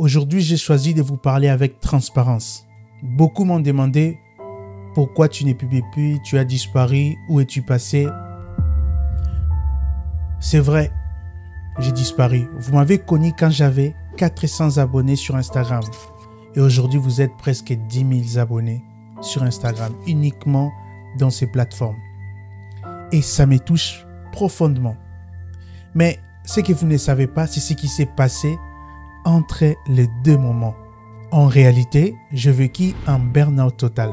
Aujourd'hui, j'ai choisi de vous parler avec transparence. Beaucoup m'ont demandé pourquoi tu ne publies plus, tu as disparu, où es-tu passé? C'est vrai, j'ai disparu. Vous m'avez connu quand j'avais 400 abonnés sur Instagram. Et aujourd'hui, vous êtes presque 10 000 abonnés sur Instagram, uniquement dans ces plateformes. Et ça me touche profondément. Mais ce que vous ne savez pas, c'est ce qui s'est passé entre les deux moments. En réalité, je vécu un burn-out total.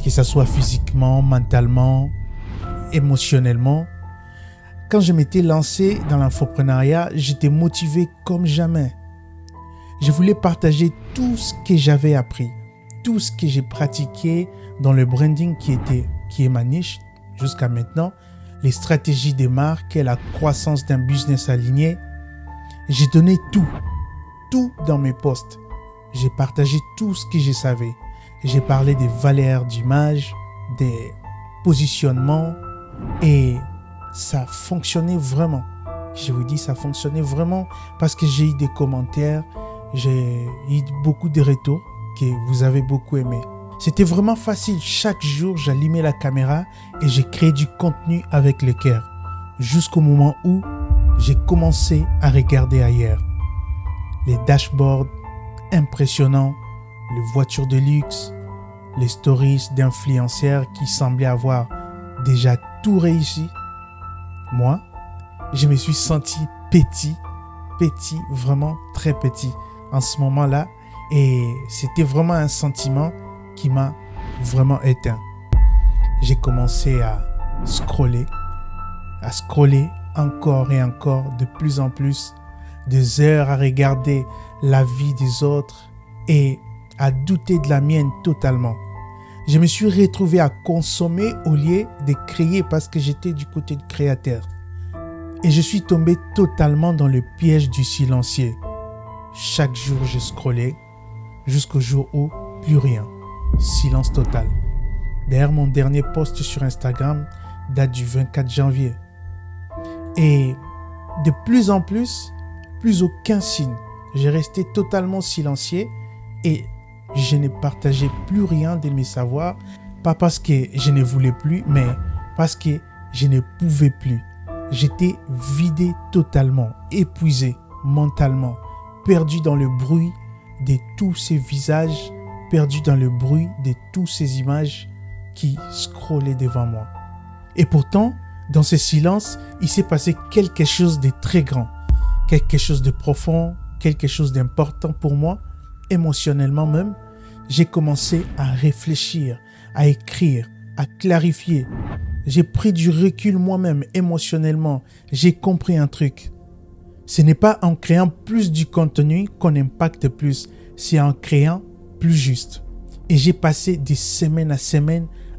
Que ce soit physiquement, mentalement, émotionnellement. Quand je m'étais lancé dans l'infoprenariat, j'étais motivé comme jamais. Je voulais partager tout ce que j'avais appris, tout ce que j'ai pratiqué dans le branding qui est ma niche jusqu'à maintenant, les stratégies des marques et la croissance d'un business aligné. J'ai donné tout dans mes posts. J'ai partagé tout ce que je savais. J'ai parlé des valeurs d'image, des positionnements et ça fonctionnait vraiment. Je vous dis, ça fonctionnait vraiment parce que j'ai eu des commentaires, j'ai eu beaucoup de retours que vous avez beaucoup aimé. C'était vraiment facile. Chaque jour, j'allumais la caméra et j'ai créé du contenu avec le cœur. Jusqu'au moment où j'ai commencé à regarder ailleurs. Les dashboards impressionnants, les voitures de luxe, les stories d'influenceurs qui semblaient avoir déjà tout réussi. Moi, je me suis senti petit, vraiment très petit en ce moment-là. Et c'était vraiment un sentiment qui m'a vraiment éteint. J'ai commencé à scroller encore et encore, de plus en plus, des heures à regarder la vie des autres et à douter de la mienne totalement. Je me suis retrouvé à consommer au lieu de créer parce que j'étais du côté de créateur. Et je suis tombé totalement dans le piège du silencieux. Chaque jour, je scrollais jusqu'au jour où plus rien. Silence total. D'ailleurs, mon dernier post sur Instagram date du 24 janvier. Et de plus en plus aucun signe. J'ai resté totalement silencieux et je ne partageais plus rien de mes savoirs. Pas parce que je ne voulais plus, mais parce que je ne pouvais plus. J'étais vidé totalement, épuisé mentalement, perdu dans le bruit de tous ces visages, perdu dans le bruit de toutes ces images qui scrollaient devant moi. Et pourtant, dans ce silence, il s'est passé quelque chose de très grand, quelque chose de profond, quelque chose d'important pour moi, émotionnellement même. J'ai commencé à réfléchir, à écrire, à clarifier. J'ai pris du recul moi-même émotionnellement. J'ai compris un truc. Ce n'est pas en créant plus du contenu qu'on impacte plus, c'est en créant plus juste. Et j'ai passé des semaines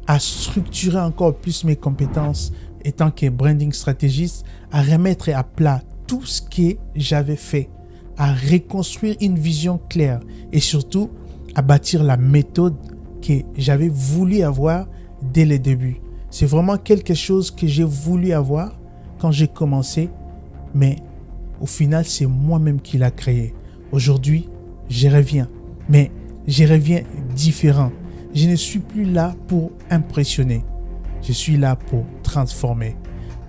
à structurer encore plus mes compétences étant que branding stratégiste, à remettre à plat tout ce que j'avais fait, à reconstruire une vision claire et surtout à bâtir la méthode que j'avais voulu avoir dès le début. C'est vraiment quelque chose que j'ai voulu avoir quand j'ai commencé, mais au final, c'est moi-même qui l'ai créé. Aujourd'hui, je reviens, mais je reviens différent. Je ne suis plus là pour impressionner. Je suis là pour transformer.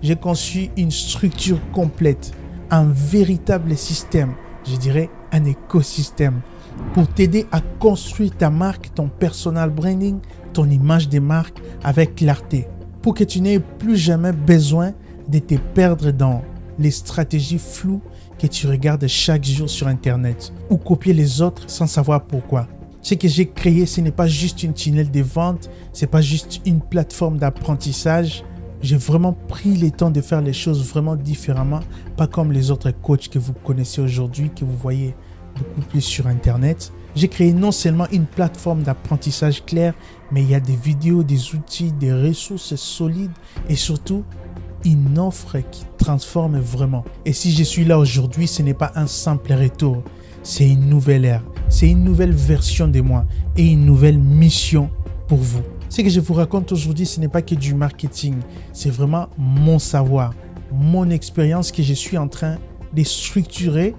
J'ai conçu une structure complète, un véritable système, je dirais un écosystème, pour t'aider à construire ta marque, ton personal branding, ton image de marque avec clarté, pour que tu n'aies plus jamais besoin de te perdre dans les stratégies floues que tu regardes chaque jour sur Internet ou copier les autres sans savoir pourquoi. Ce que j'ai créé, ce n'est pas juste une tunnel de vente, ce n'est pas juste une plateforme d'apprentissage. J'ai vraiment pris le temps de faire les choses vraiment différemment, pas comme les autres coachs que vous connaissez aujourd'hui, que vous voyez beaucoup plus sur Internet. J'ai créé non seulement une plateforme d'apprentissage claire, mais il y a des vidéos, des outils, des ressources solides et surtout une offre qui transforme vraiment. Et si je suis là aujourd'hui, ce n'est pas un simple retour, c'est une nouvelle ère, c'est une nouvelle version de moi et une nouvelle mission pour vous. Ce que je vous raconte aujourd'hui, ce n'est pas que du marketing, c'est vraiment mon savoir, mon expérience que je suis en train de structurer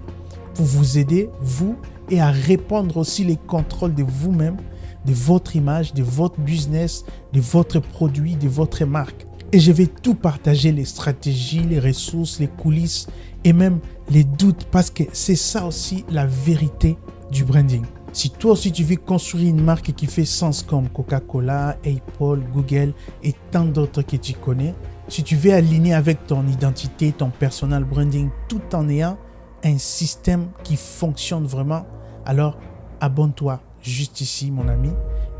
pour vous aider, vous, et à reprendre aussi les contrôles de vous-même, de votre image, de votre business, de votre produit, de votre marque. Et je vais tout partager, les stratégies, les ressources, les coulisses et même les doutes, parce que c'est ça aussi la vérité du branding. Si toi aussi tu veux construire une marque qui fait sens comme Coca-Cola, Apple, Google et tant d'autres que tu connais, si tu veux aligner avec ton identité, ton personal branding, tout en ayant un système qui fonctionne vraiment, alors abonne-toi juste ici, mon ami.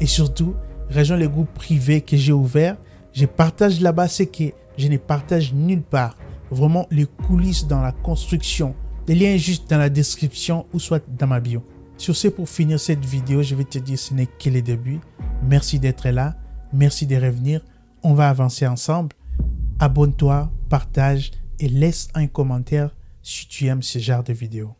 Et surtout, rejoins le groupe privé que j'ai ouvert. Je partage là-bas ce que je ne partage nulle part. Vraiment les coulisses dans la construction. Le lien est juste dans la description ou soit dans ma bio. Sur ce, pour finir cette vidéo, je vais te dire ce n'est que le début. Merci d'être là. Merci de revenir. On va avancer ensemble. Abonne-toi, partage et laisse un commentaire si tu aimes ce genre de vidéo.